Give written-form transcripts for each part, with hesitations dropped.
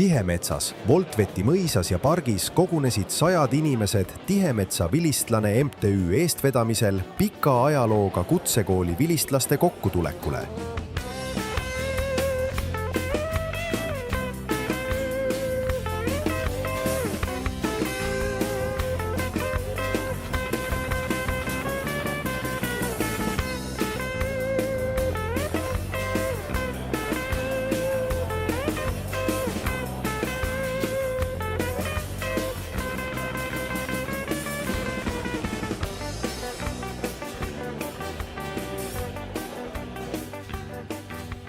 Tihemetsas, Voltveti mõisas ja pargis kogunesid 100 inimesed Tihemetsa Vilistlane MTÜ eestvedamisel pika ajalooga kutsekooli vilistlaste kokkutulekule.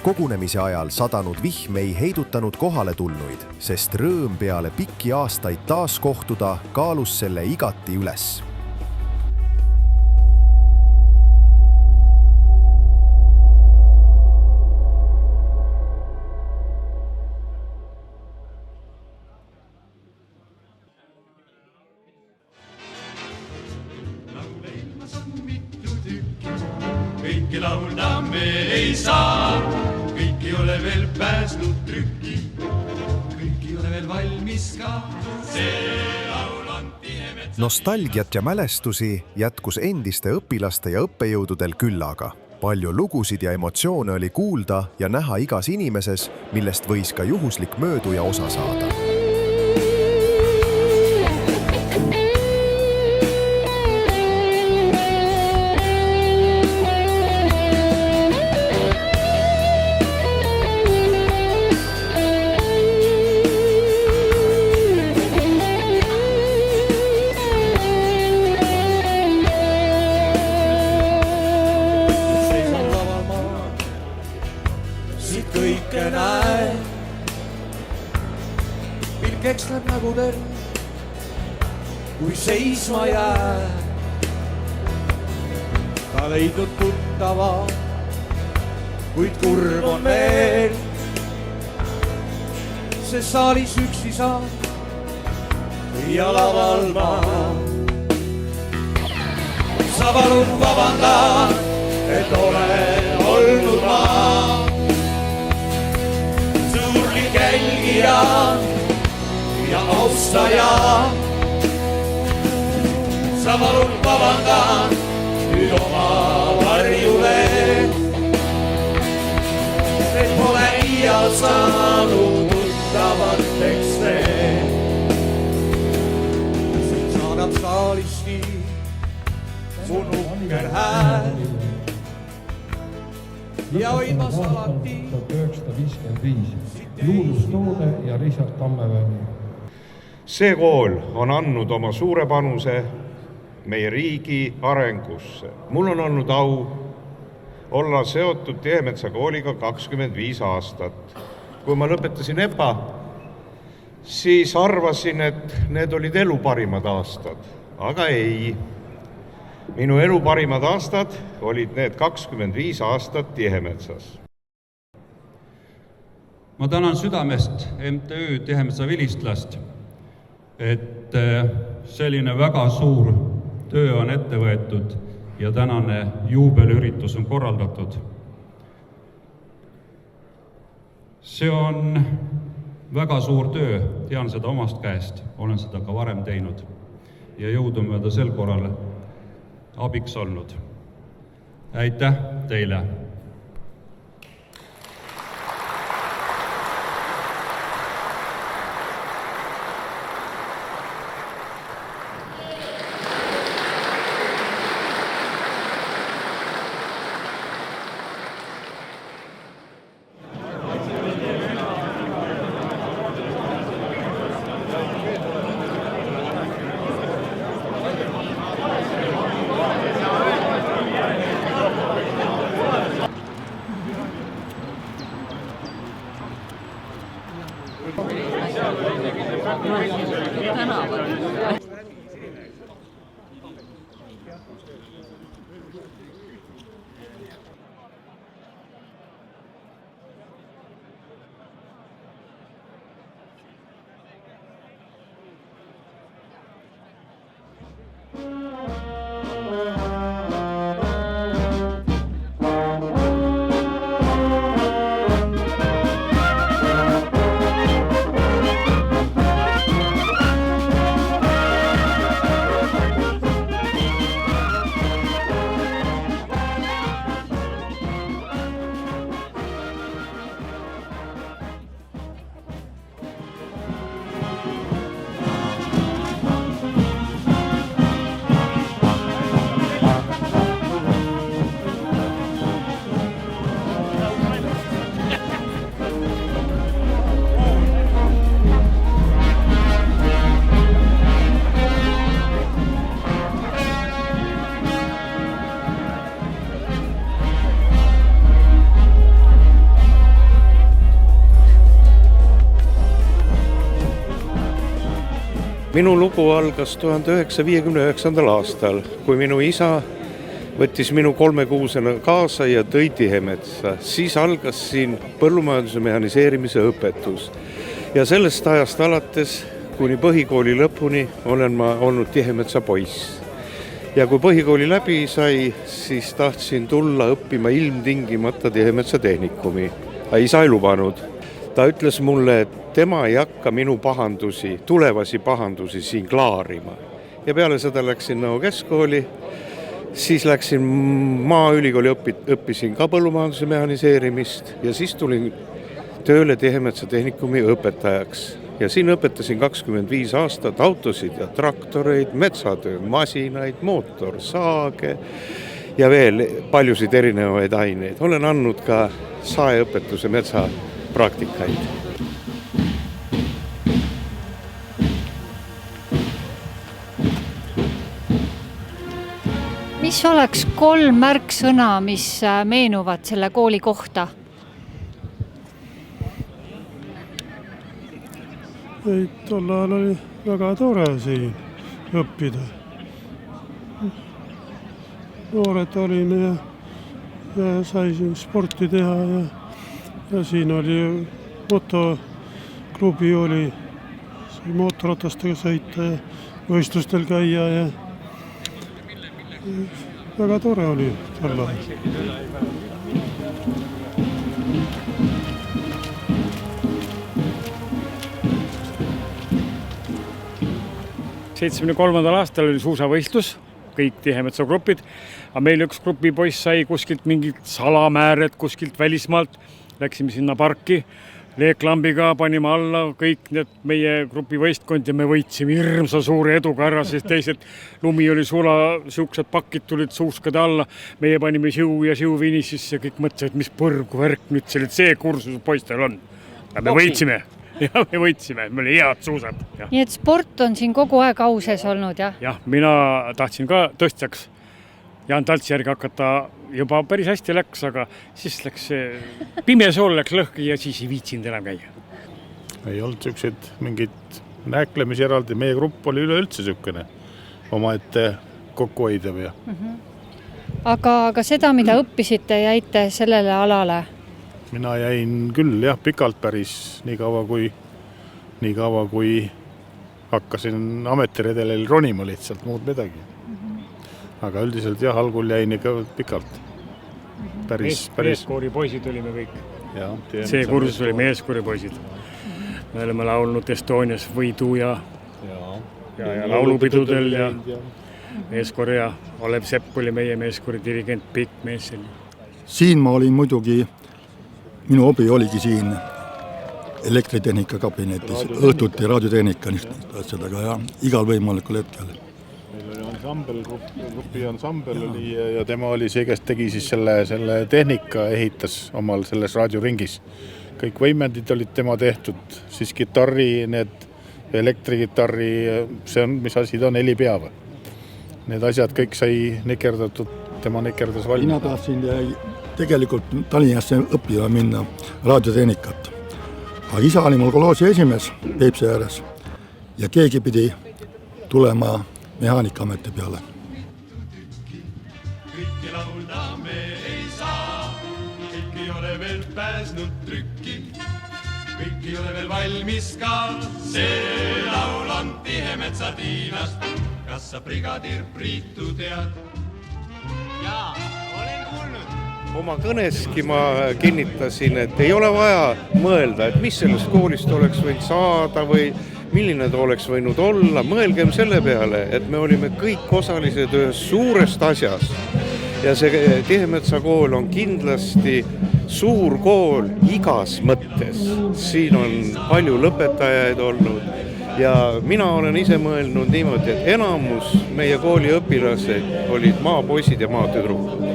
Kogunemise ajal sadanud vihm ei heidutanud kohale tulnuid, sest rõõm peale pikki aastaid taas kohtuda kaalus selle igati üles. Kõiki laulda me ei saa, kõik ei ole veel pääsnud trükki, kõik ei ole veel valmis ka, see laul on Tihemetsa. Nostalgiat ja mälestusi jätkus endiste õpilaste ja õppejõududel küllaga. Palju lugusid ja emotsioone oli kuulda ja näha igas inimeses, millest võis ka juhuslik mööduja osa saada. Kõike näe, pilk eksleb nagu terv, kui seisma jää. Ta leidnud tuttava, kuid kurb on veel. See saalis üksi saab ja laval ma. Sa palun vabanda, et olen olnud ma. Jälgija ja austaja. Sa palun vabandan nüüd oma varjule, et pole iial saanud tuttavateks teed. Siin saadab saaliski mu nukker hääl ja hoidmas alati 1955 Juulus Toode ja Richard Tammeväli. See kool on andnud oma suure panuse meie riigi arengusse. Mul on olnud au olla seotud Tihemetsa kooliga 25 aastat. Kui ma lõpetasin EPA, siis arvasin, et need olid elu parimad aastad, aga ei. Minu elu parimad aastad olid need 25 aastat Tihemetsas. Ma tänan südamest MTÜ Tihemetsa Vilistlast, et selline väga suur töö on ette võetud ja tänane juubelüritus on korraldatud. See on väga suur töö, tean seda omast käest, olen seda ka varem teinud ja jõudumööda sel korral abiks olnud. Aitäh teile! Minu lugu algas 1959. aastal, kui minu isa võttis minu 3-kuusena kaasa ja tõi Tihemetsa. Siis algas siin põllumajanduse mehhaniseerimise õpetus. Ja sellest ajast alates kuni põhikooli lõpuni olen ma olnud Tihemetsa poiss. Ja kui põhikooli läbi sai, siis tahtsin tulla õppima ilmtingimata Tihemetsa tehnikumi. Aga isa ei lubanud. Ta ütles mulle, et tema ei hakka minu pahandusi, tulevasi pahandusi siin klaarima. Ja peale seda läksin Nõo keskkooli, siis läksin Maaülikooli, õppisin ka põllumajanduse mehhaniseerimist ja siis tulin tööle Tihemetsa tehnikumi õpetajaks. Ja siin õpetasin 25 aastat autosid ja traktoreid, metsatöömasinaid, mootorsaage ja veel paljusid erinevaid aineid. Olen andnud ka saeõpetuse metsapraktikaid. Mis oleks 3 märksõna, mis meenuvad selle kooli kohta? Tol ajal oli väga tore siin õppida. Noored olin ja sai siin sporti teha ja siin oli motoklubi oli, sai mootorratastega sõita ja võistlustel käia ja väga tore oli tol ajal. 73. aastal oli suusavõistlus, kõik Tihemetsa grupid, aga meil üks grupi poiss sai kuskilt mingit salamääret, kuskilt välismaalt, läksime sinna parki, leeklambiga panime alla kõik need meie grupi võistkond ja me võitsime hirmsa suure eduga ära, sest teised lumi oli sula, siuksed pakid tulid suuskade alla, meie panime siu ja siu vinisisse ja kõik mõtlesid, mis põrgu värk nüüd see kursus poistel on. Ja me võitsime. Ja me võitsime, me oli head suusad. Ja. Nii et sport on siin kogu aeg au sees olnud, jah? Jah, mina tahtsin ka tõstjaks Jaan Taltsi järgi hakata, juba päris hästi läks, aga siis läks pimesool läks lõhki ja siis ei viitsinud enam käia. Ei olnud sellised mingid näklemisi eraldi, meie grupp oli üleüldse selline omaette kokkuhoidev. Aga seda, mida õppisite, jäite sellele alale? Mina jäin küll jah pikalt päris nii kaua kui hakkasin ametiredelil ronima lihtsalt, muud midagi. Aga üldiselt jah, algul jäin ikka pikalt. Meeskoori poisid olime kõik. Ja, see kursus oli meeskoori poisid. Me oleme laulnud Estonias võidu ja laulupidudel ja meeskoori ja Olev Sepp oli meie meeskoori dirigent, pikk mees. Siin ma olin muidugi, minu hobi oligi siin elektritehnika kabinetis, õhtuti raadiotehnika asjadega ja igal võimalikul hetkel. Meil oli grupi ansambel oli ja tema oli see, kes tegi siis selle tehnika, ehitas omal selles raadioringis. Kõik võimendid olid tema tehtud, siis gitarri, need elektrigitarri, see on, mis asi ta on, 4 pea või? Need asjad kõik sai nikerdatud, tema nikerdas valmis. Mina tahtsin tegelikult Tallinnasse õppima minna raadiotehnikat. Aga isa oli mul koloosi esimees Peipsi ääres ja keegi pidi tulema mehaanikameti peale. Kõiki laulda me ei saa, kõik ei ole veel pääsnud trükki, kõik ei ole veel valmis ka. See laul on Tihemetsa Tiinast, kas sa brigadir Priitu tead? Jaa, olen kuulnud. Oma kõneski ma kinnitasin, et ei ole vaja mõelda, et mis sellest koolist oleks võinud saada või milline ta oleks võinud olla. Mõelgem selle peale, et me olime kõik osalised ühes suurest asjast. Ja see Tihemetsa kool on kindlasti suur kool igas mõttes. Siin on palju lõpetajaid olnud ja mina olen ise mõelnud niimoodi, et enamus meie kooli õpilased olid maapoisid ja maatüdrukud.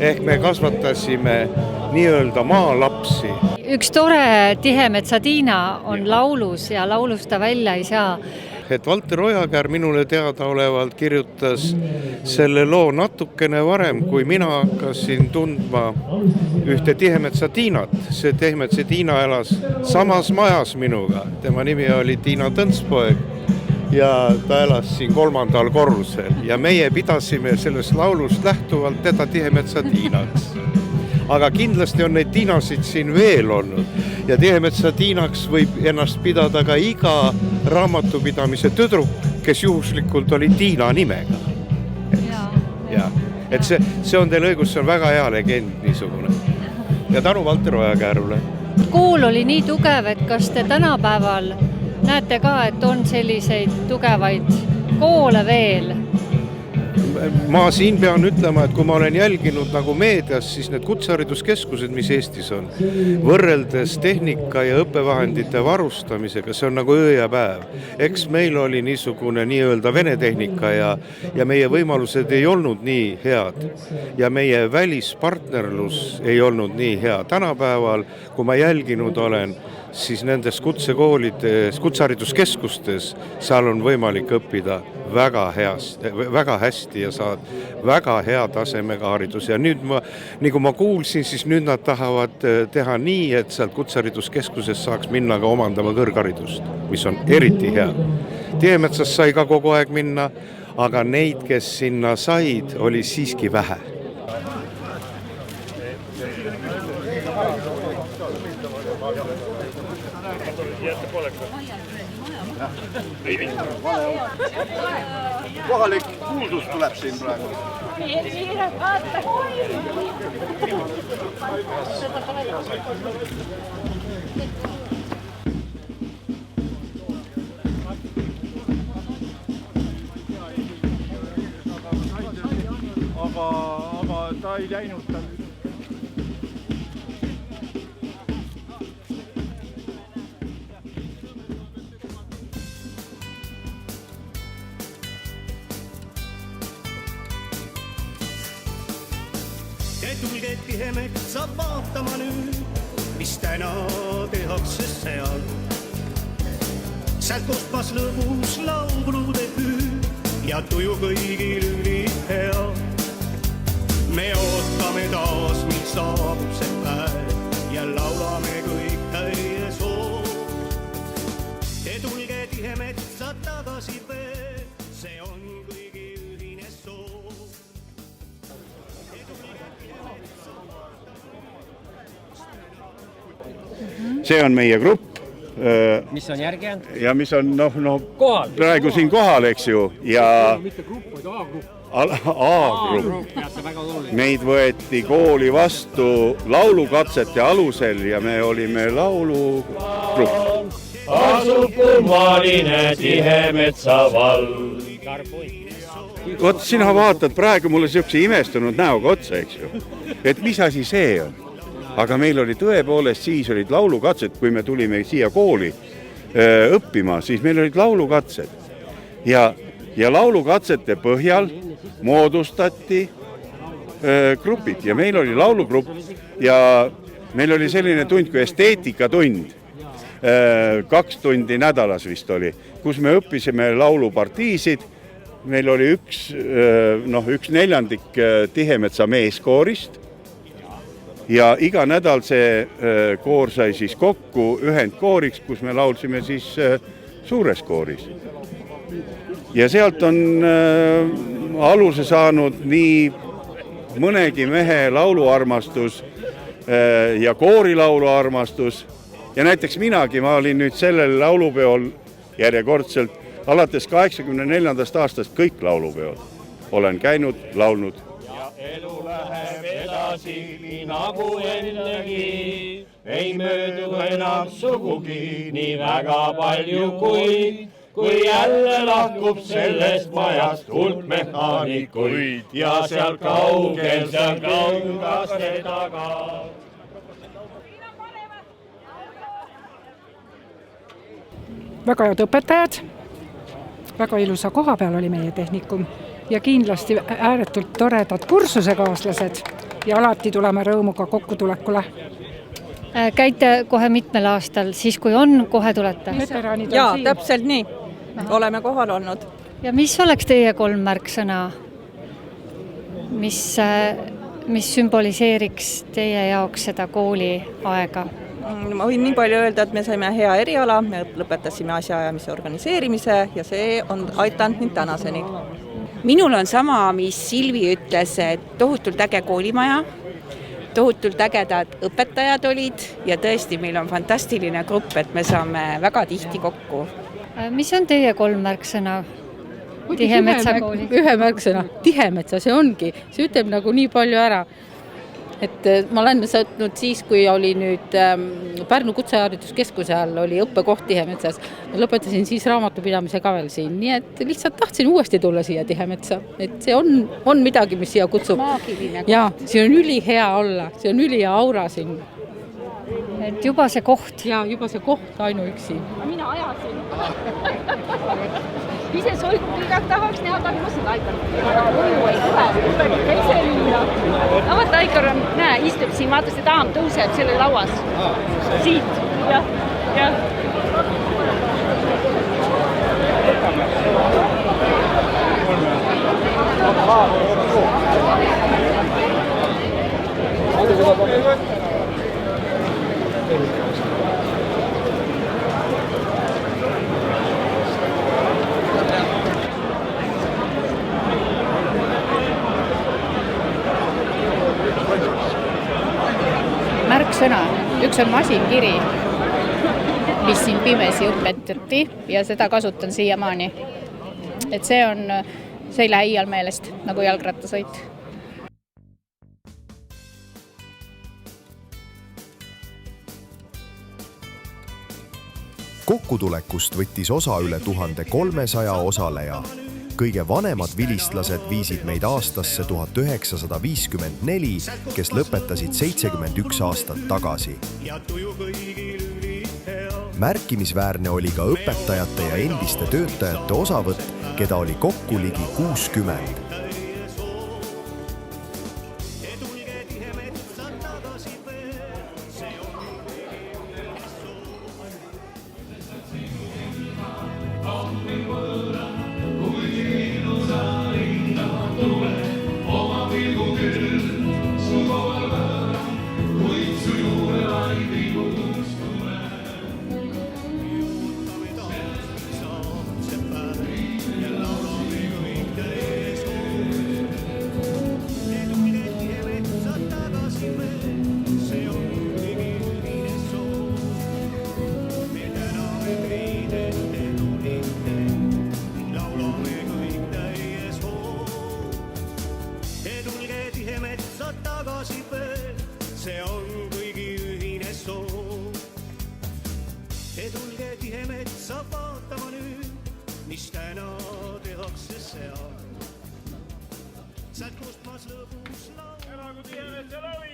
Ehk me kasvatasime nii-öelda maalapsi. Üks tore Tihemetsa Tiina on laulus ja laulus ta välja ei saa. Et Valter Ojakäär minule teadaolevalt kirjutas selle loo natukene varem, kui mina hakkasin tundma ühte Tihemetsa Tiinat. See Tihemetsa Tiina elas samas majas minuga. Tema nimi oli Tiina Tõnspoeg ja ta elas siin 3. korrusel ja meie pidasime sellest laulust lähtuvalt teda Tihemetsa Tiinaks. Aga kindlasti on neid Tiinasid siin veel olnud ja Tihemetsa Tiinaks võib ennast pidada ka iga raamatupidamise tüdruk, kes juhuslikult oli Tiina nimega. Ja. Et see on teil õigus, see on väga hea legend niisugune. Ja tänu Valter Ojakäärule. Kool oli nii tugev, et kas te tänapäeval näete ka, et on selliseid tugevaid koole veel? Ma siin pean ütlema, et kui ma olen jälginud nagu meedias, siis need kutsehariduskeskused, mis Eestis on, võrreldes tehnika ja õppevahendite varustamisega, see on nagu öö ja päev. Eks meil oli niisugune nii-öelda vene tehnika ja meie võimalused ei olnud nii head ja meie välispartnerlus ei olnud nii hea. Tänapäeval, kui ma jälginud olen, siis nendes kutsekoolides, kutsehariduskeskustes, seal on võimalik õppida väga hästi ja saad väga hea tasemega haridus. Ja nüüd nii kui ma kuulsin, siis nüüd nad tahavad teha nii, et sealt kutsehariduskeskuses saaks minna ka omandama kõrgharidust, mis on eriti hea. Tihemetsas sai ka kogu aeg minna, aga neid, kes sinna said, oli siiski vähe. Kohalik kuuldus tuleb siin praegu. Aga ta ei läinud tal. Tulge Tihemetsa vaatama nüüd, mis täna tehakse seal. Sealt kostmas lõbus laulude hüüd ja tuju kõigil ülihea. Me ootame taas, mil saabub see päev ja laulame kõik täie soov. Te tulge Tihemetsa tagasi veel, see on kõigi ühine soov. See on meie grupp. Mis on järgi jäänud? Ja mis on kohal. Praegu siin kohal, eks ju. Ja mitte grupp, vaid A-grupp. A-grupp. Meid võeti kooli vastu laulukatsete alusel ja me olime laulugrupp. Asub kummaline Tihemetsa vald. Vot sina vaatad praegu mulle siukse imestunud näoga otsa, eks ju. Et mis asi see on? Aga meil oli tõepoolest, siis olid laulukatsed, kui me tulime siia kooli õppima, siis meil olid laulukatsed. Ja laulukatsete põhjal moodustati grupid ja meil oli laulugrupp ja meil oli selline tund kui esteetikatund. 2 tundi nädalas vist oli, kus me õppisime laulupartiisid. Meil oli üks 1/4 Tihemetsa meeskoorist. Ja iga nädal see koor sai siis kokku ühendkooriks, kus me laulsime siis suures kooris. Ja sealt on aluse saanud nii mõnegi mehe lauluarmastus ja koorilaulu armastus. Ja näiteks minagi, ma olin nüüd sellel laulupeol järjekordselt alates 84. aastast kõik laulupeod. Olen käinud, laulnud. Elu läheb edasi nii nagu ennegi, ei möödu enam sugugi nii väga palju kui jälle lahkub sellest majast hulk mehaanikuid ja seal kaugel kaste taga. Väga head õpetajad, väga ilusa koha peal oli meie tehnikum. Ja kindlasti ääretult toredad kursusekaaslased ja alati tuleme rõõmuga kokkutulekule. Käite kohe mitmel aastal, siis kui on, kohe tulete? Jaa, täpselt nii. Oleme kohal olnud. Ja mis oleks teie 3 märksõna, mis sümboliseeriks teie jaoks seda kooli aega? ma võin nii palju öelda, et me saime hea eriala, me lõpetasime asjaajamise organiseerimise ja see on aidanud mind tänaseni. Minul on sama, mis Silvi ütles, et tohutult äge koolimaja, tohutult ägedad õpetajad olid ja tõesti meil on fantastiline grupp, et me saame väga tihti kokku. Mis on teie 3 märksõna Tihemetsa kooli? Ühe märksõna, Tihemetsa, see ongi, see ütleb nagu nii palju ära. Et ma olen saatnud siis, kui oli nüüd Pärnu Kutsehariduskeskuse all oli õppekoht Tihemetsas. Lõpetasin siis raamatupidamise ka veel siin, nii et lihtsalt tahtsin uuesti tulla siia Tihemetsa. Et see on midagi, mis siia kutsub. Maagiline. Ja, see on ülihea olla, see on ülihea aura siin. Et juba see koht. Ja, juba see koht ainuüksi. Mina ajasin. Ise soiku kõigalt tahaks näha, aga ma seda Aikar. Mõju ei tule, ise lüüa. No võtta Aikar on, näe, istub siin, vaata see daam tõuseb selle lauas. Siit, jah. Märksõna. Üks on masinkiri, mis siin pimesi õpetati ja seda kasutan siiamaani. Et see ei lähe iial meelest, nagu jalgrattasõit. Kokkutulekust võttis osa üle 1300 osaleja. Kõige vanemad vilistlased viisid meid aastasse 1954, kes lõpetasid 71 aastat tagasi. Märkimisväärne oli ka õpetajate ja endiste töötajate osavõtt, keda oli kokku ligi 60. Elagu Tihemetsa lavi!